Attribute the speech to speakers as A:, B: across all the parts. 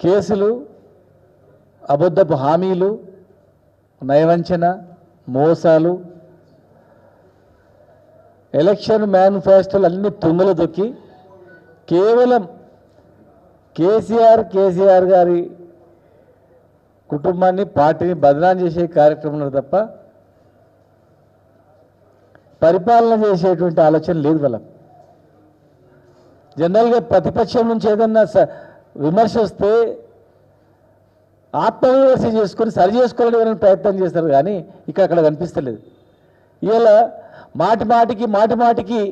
A: కేసులు, అబద్ధపు హామీలు, నయవంచన, మోసాలు, ఎలక్షన్ మేనిఫెస్టోలు అన్ని తుంగలు దొక్కి కేవలం కేసీఆర్ గారి కుటుంబాన్ని, పార్టీని బదనాం చేసే కార్యక్రమంలో తప్ప పరిపాలన చేసేటువంటి ఆలోచన లేదు వాళ్ళకు. జనరల్గా ప్రతిపక్షం నుంచి ఏదన్నా విమర్శ వస్తే ఆత్మవిమర్శ చేసుకొని సరి చేసుకోవాలని ప్రయత్నం చేస్తారు, కానీ అక్కడ కనిపిస్తలేదు. ఇవాళ మాటి మాటికి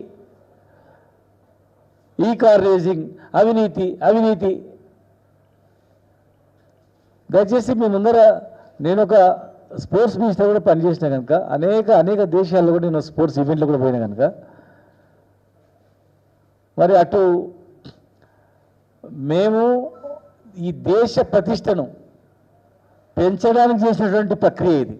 A: ఈ కార్ రేసింగ్, అవినీతి. దయచేసి మీ ముందర నేను ఒక స్పోర్ట్స్ మినిస్టర్ కూడా పనిచేసిన కనుక అనేక దేశాల్లో కూడా నేను స్పోర్ట్స్ ఈవెంట్లో కూడా పోయినా కనుక మరి అటు మేము ఈ దేశ ప్రతిష్టను పెంచడానికి చేసినటువంటి ప్రక్రియ ఇది.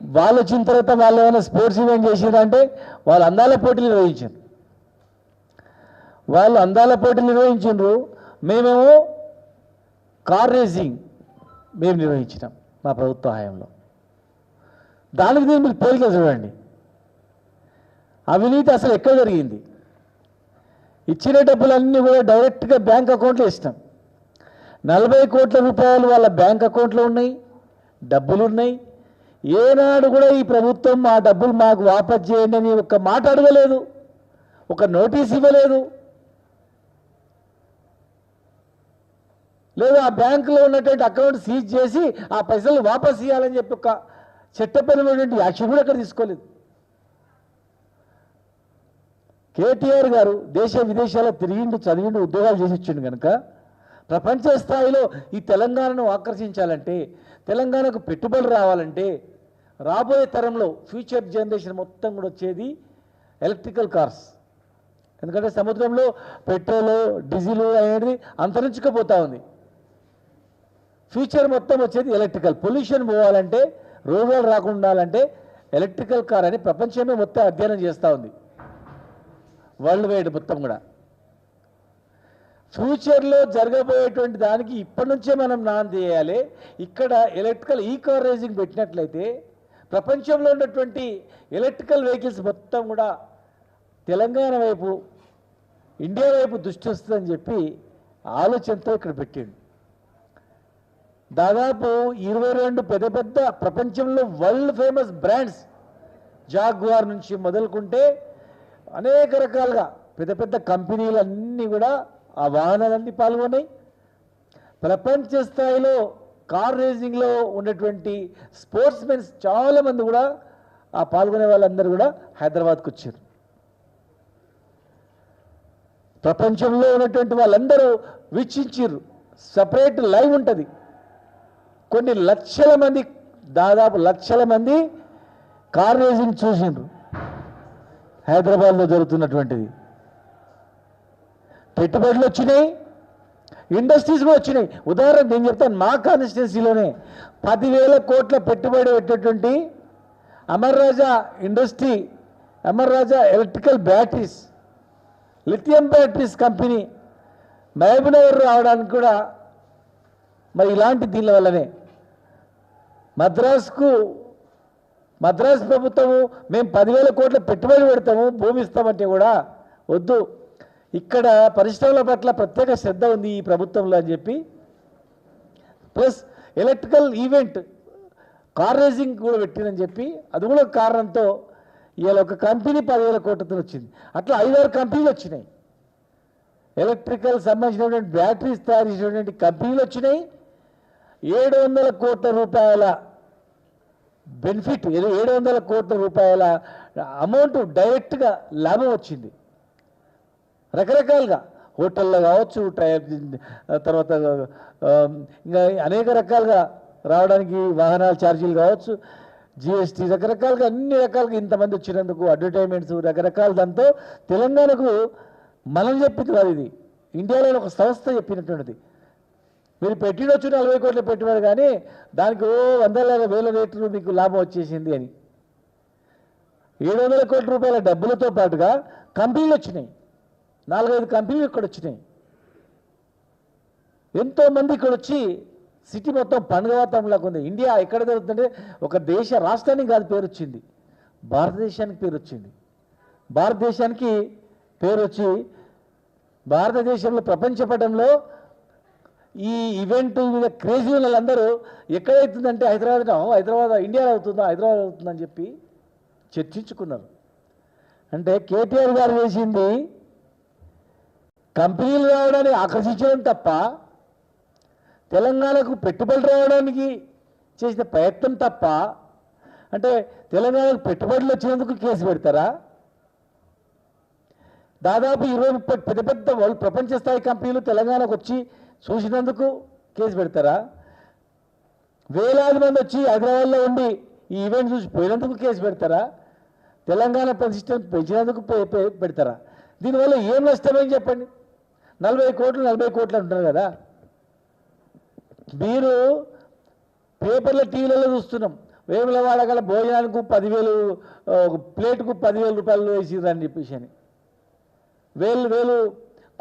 A: వాళ్ళు వచ్చిన తర్వాత వాళ్ళు ఏమైనా స్పోర్ట్స్ ఈవెంట్ చేసిందంటే వాళ్ళు అందాల పోటీలు నిర్వహించారు. మేమేమో కార్ రేసింగ్ మేము నిర్వహించినాం మా ప్రభుత్వ హయాంలో. దానికి మీరు పోలిక చూడండి. అవినీతి అసలు ఎక్కడ జరిగింది? ఇచ్చిన డబ్బులన్నీ కూడా డైరెక్ట్గా బ్యాంక్ అకౌంట్లో ఇస్తాం. 40 కోట్ల రూపాయలు వాళ్ళ బ్యాంక్ అకౌంట్లో ఉన్నాయి, డబ్బులు ఉన్నాయి. ఏనాడు కూడా ఈ ప్రభుత్వం ఆ డబ్బులు మాకు వాపస్ చేయండి అని ఒక్క మాట అడగలేదు, ఒక నోటీస్ ఇవ్వలేదు. లేదా ఆ బ్యాంకులో ఉన్నటువంటి అకౌంట్ సీజ్ చేసి ఆ పైసలు వాపస్ ఇవ్వాలని చెప్పి ఒక చట్టపరమైనటువంటి యాక్షన్ కూడా అక్కడ తీసుకోలేదు. కేటీఆర్ గారు దేశ విదేశాల్లో తిరిగిండు, చదివిండు, ఉద్యోగాలు చేసి వచ్చిండు కనుక ప్రపంచ స్థాయిలో ఈ తెలంగాణను ఆకర్షించాలంటే, తెలంగాణకు పెట్టుబడి రావాలంటే, రాబోయే తరంలో ఫ్యూచర్ జనరేషన్ మొత్తం కూడా వచ్చేది ఎలక్ట్రికల్ కార్స్. ఎందుకంటే సముద్రంలో పెట్రోలు, డీజిల్ అనేది అంతరించుకుపోతూ ఉంది. ఫ్యూచర్ మొత్తం వచ్చేది ఎలక్ట్రికల్. పొల్యూషన్ పోవాలంటే, రోగాలు రాకుండా ఉండాలంటే ఎలక్ట్రికల్ కార్ అని ప్రపంచమే మొత్తం అధ్యయనం చేస్తూ ఉంది, వరల్డ్ వైడ్ మొత్తం కూడా. ఫ్యూచర్లో జరగబోయేటువంటి దానికి ఇప్పటి నుంచే మనం నాంది చేయాలి. ఇక్కడ ఎలక్ట్రికల్ ఈ కార్ రేసింగ్ పెట్టినట్లయితే ప్రపంచంలో ఉన్నటువంటి ఎలక్ట్రికల్ వెహికల్స్ మొత్తం కూడా తెలంగాణ వైపు, ఇండియా వైపు దృష్టి వస్తుందని చెప్పి ఆలోచనతో ఇక్కడ పెట్టిండు. దాదాపు 22 పెద్ద ప్రపంచంలో వరల్డ్ ఫేమస్ బ్రాండ్స్, జాగ్వార్ నుంచి మొదలుకుంటే అనేక రకాలుగా పెద్ద కంపెనీలు అన్నీ కూడా ఆ వాహనాలన్నీ పాల్గొన్నాయి. ప్రపంచ స్థాయిలో కార్ రేసింగ్లో ఉన్నటువంటి స్పోర్ట్స్ మెన్స్ చాలామంది కూడా ఆ పాల్గొనే వాళ్ళందరూ కూడా హైదరాబాద్కు వచ్చారు. ప్రపంచంలో ఉన్నటువంటి వాళ్ళందరూ వీక్షించారు. సపరేట్ లైవ్ ఉంటుంది. కొన్ని లక్షల మంది, దాదాపు లక్షల మంది కార్ రేసింగ్ చూసిండ్రు హైదరాబాద్లో జరుగుతున్నటువంటిది. పెట్టుబడులు వచ్చినాయి, ఇండస్ట్రీస్ కూడా వచ్చినాయి. ఉదాహరణ నేను చెప్తాను, మా కాన్స్టిట్యున్సీలోనే 10,000 కోట్ల పెట్టుబడి పెట్టేటువంటి Amar Raja industry, Amar Raja electrical batteries, lithium batteries company Mahabubnagar రావడానికి కూడా మరి ఇలాంటి దీని వల్లనే మద్రాసు ప్రభుత్వము మేము 10,000 కోట్ల పెట్టుబడి పెడతాము, భూమి ఇస్తామంటే కూడా వద్దు, ఇక్కడ పరిశ్రమల పట్ల ప్రత్యేక శ్రద్ధ ఉంది ఈ ప్రభుత్వంలో అని చెప్పి, plus electrical event car racing కూడా పెట్టిందని చెప్పి అది కూడా కారణంతో ఇవాళ ఒక కంపెనీ 10,000 కోట్లతో వచ్చింది. అట్లా 5-6 కంపెనీలు వచ్చినాయి. ఎలక్ట్రికల్ సంబంధించినటువంటి బ్యాటరీస్ తయారు చేసినటువంటి కంపెనీలు వచ్చినాయి. 700 కోట్ల రూపాయల బెనిఫిట్, 700 కోట్ల రూపాయల అమౌంట్ డైరెక్ట్గా లాభం వచ్చింది. రకరకాలుగా హోటల్లో కావచ్చు, తర్వాత ఇంకా అనేక రకాలుగా రావడానికి వాహనాల ఛార్జీలు కావచ్చు, జిఎస్టీ, రకరకాలుగా అన్ని రకాలుగా ఇంతమంది వచ్చినందుకు అడ్వర్టైజ్మెంట్స్ రకరకాల దాంతో తెలంగాణకు మనం చెప్పింది కాదు, ఇది ఇండియాలో ఒక సంస్థ చెప్పినటువంటిది. మీరు పెట్టినొచ్చు 40 కోట్ల పెట్టుబడి, కానీ దానికి 100,000 రేట్లు మీకు లాభం వచ్చేసింది అని. 700 కోట్ల రూపాయల డబ్బులతో పాటుగా కంపెనీలు వచ్చినాయి, 4-5 కంపెనీలు ఇక్కడ వచ్చినాయి. ఎంతోమంది ఇక్కడ వచ్చి సిటీ మొత్తం పండుగ వాతావరణంలాగా ఉంది. ఇండియా ఎక్కడ జరుగుతుందంటే ఒక దేశ రాష్ట్రానికి కాదు పేరు వచ్చింది, భారతదేశానికి పేరు వచ్చింది. భారతదేశానికి పేరు వచ్చి భారతదేశంలో ప్రపంచ పటంలో ఈ ఈవెంట్ మీద క్రేజీ వాళ్ళందరూ ఎక్కడైతుందంటే హైదరాబాద్ ఇండియాలో అవుతుందా, హైదరాబాద్ అవుతుందని చెప్పి చర్చించుకున్నారు. అంటే కేటీఆర్ గారు చేసింది కంపెనీలు రావడానికి ఆకర్షించడం తప్ప తెలంగాణకు పెట్టుబడులు రావడానికి చేసిన ప్రయత్నం తప్ప, అంటే తెలంగాణకు పెట్టుబడులు వచ్చినందుకు కేసు పెడతారా? దాదాపు 20-30 పెద్ద పెద్ద వాళ్ళు ప్రపంచ స్థాయి కంపెనీలు తెలంగాణకు వచ్చి చూసినందుకు కేసు పెడతారా? వేలాది మంది వచ్చి హైదరాబాద్లో ఉండి ఈ ఈవెంట్ చూసి పోయినందుకు కేసు పెడతారా? తెలంగాణ ప్రతిష్టను పెంచినందుకు పెడతారా? దీనివల్ల ఏం నష్టమని చెప్పండి. 40 కోట్లు అంటున్నారు కదా. మీరు పేపర్ల టీవీలలో చూస్తున్నాం, వేములవాడ గల భోజనానికి 10,000 ప్లేటుకు 10,000 రూపాయలు వేసిరని చెప్పేసి అని, వేలు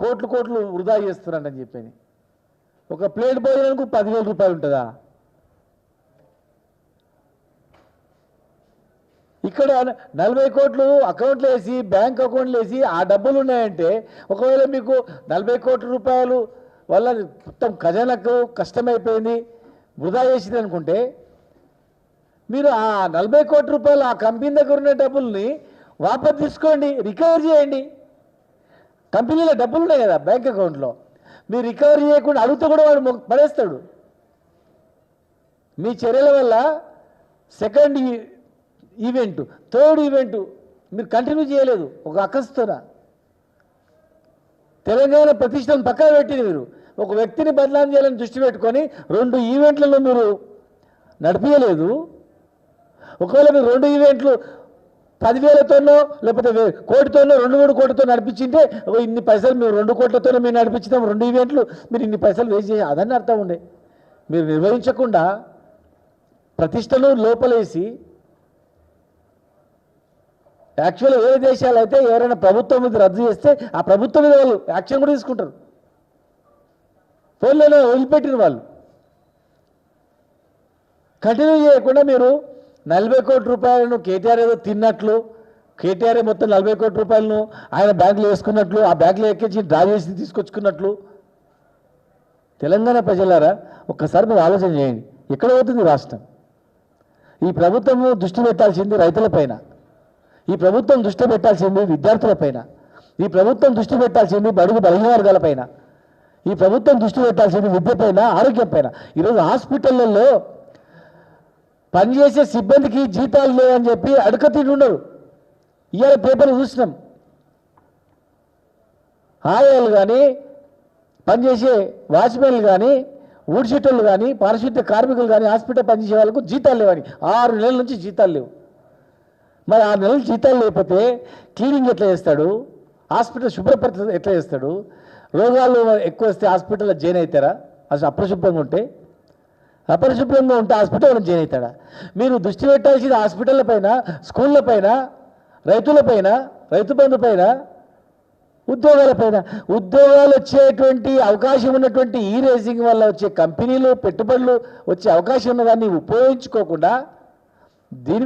A: కోట్లు వృధా చేస్తున్నారని చెప్పని. ఒక ప్లేట్ భోజనానికి 10,000 రూపాయలు ఉంటుందా? ఇక్కడ 40 కోట్లు అకౌంట్లో వేసి బ్యాంక్ అకౌంట్లో వేసి ఆ డబ్బులు ఉన్నాయంటే, ఒకవేళ మీకు 40 కోట్ల రూపాయలు వల్ల మొత్తం ఖజానాకు కష్టమైపోయింది, వృధా చేసింది అనుకుంటే, మీరు ఆ 40 కోట్ల రూపాయలు ఆ కంపెనీ దగ్గర ఉన్న డబ్బుల్ని వాపసు తీసుకోండి, రికవర్ చేయండి. కంపెనీలో డబ్బులు ఉన్నాయి కదా బ్యాంక్ అకౌంట్లో, మీరు రికవరీ చేయకుండా అడిగితే కూడా వాడు పడేస్తాడు. మీ చర్యల వల్ల సెకండ్ ఈవెంట్, థర్డ్ ఈవెంట్ మీరు కంటిన్యూ చేయలేదు. ఒక అకస్తున తెలంగాణ ప్రతిష్టను పక్కన పెట్టింది. మీరు ఒక వ్యక్తిని బదనాం చేయాలని దృష్టి పెట్టుకొని 2 ఈవెంట్లలో మీరు నడిపించలేదు. ఒకవేళ మీరు 2 ఈవెంట్లు 10,000తోనో లేకపోతే 1 కోటితోనో 2-3 కోటితో నడిపించింటే, ఇన్ని పైసలు మేము 2 కోట్లతోనే మేము నడిపించుతాం, 2 ఈవెంట్లు మీరు ఇన్ని పైసలు వేస్ట్ చేసి అదని అర్థం ఉండే. మీరు నిర్వహించకుండా ప్రతిష్టను లోపలేసి, యాక్చువల్గా వేరే దేశాలు అయితే ఎవరైనా ప్రభుత్వం మీద రద్దు చేస్తే ఆ ప్రభుత్వం మీద వాళ్ళు యాక్షన్ కూడా తీసుకుంటారు. ఫోన్లో వదిలిపెట్టిన వాళ్ళు కంటిన్యూ చేయకుండా మీరు 40 కోట్ల రూపాయలను కేటీఆర్ ఏదో తిన్నట్లు, కేటీఆర్ మొత్తం 40 కోట్ల రూపాయలను ఆయన బ్యాంకులో వేసుకున్నట్లు, ఆ బ్యాంకులో ఎక్కించి డ్రా చేసి తీసుకొచ్చుకున్నట్లు. తెలంగాణ ప్రజలారా ఒక్కసారి మీరు ఆలోచన చేయండి, ఎక్కడ పోతుంది రాష్ట్రం? ఈ ప్రభుత్వం దృష్టి పెట్టాల్సింది రైతులపైన, ఈ ప్రభుత్వం దృష్టి పెట్టాల్సింది విద్యార్థులపైన, ఈ ప్రభుత్వం దృష్టి పెట్టాల్సింది బడుగు బలహీన వర్గాలపైన, ఈ ప్రభుత్వం దృష్టి పెట్టాల్సింది విద్యపైన, ఆరోగ్యం పైన. ఈరోజు హాస్పిటళ్లలో పనిచేసే సిబ్బందికి జీతాలు లేవని చెప్పి అడకతింటున్నారు. ఇవాళ పేపర్లు చూసినాం, ఆయాలు కానీ పనిచేసే వాచ్మెన్లు కానీ ఊడ్చేటోళ్ళు కానీ పారిశుద్ధ్య కార్మికులు కానీ హాస్పిటల్ పనిచేసే వాళ్ళకు జీతాలు లేవని 6 నెలల నుంచి జీతాలు లేవు. మరి 6 నెలలు జీతాలు లేకపోతే క్లీనింగ్ ఎట్లా చేస్తాడు? హాస్పిటల్ శుభ్రపరచ ఎట్లా చేస్తాడు? రోగాలు ఎక్కువ వస్తే హాస్పిటల్లో జాయిన్ అవుతారా? అసలు అపరిశుభ్రంగా ఉంటే హాస్పిటల్లో జాయిన్ అవుతాడా? మీరు దృష్టి పెట్టాల్సింది హాస్పిటళ్ళ పైన, స్కూళ్ళ పైన, రైతుల పైన, రైతు బంధు పైన, ఉద్యోగాల పైన. ఉద్యోగాలు వచ్చేటువంటి అవకాశం ఉన్నటువంటి ఈ రేసింగ్ వల్ల వచ్చే కంపెనీలు పెట్టుబడులు వచ్చే అవకాశం ఉన్నదాన్ని ఉపయోగించుకోకుండా దీని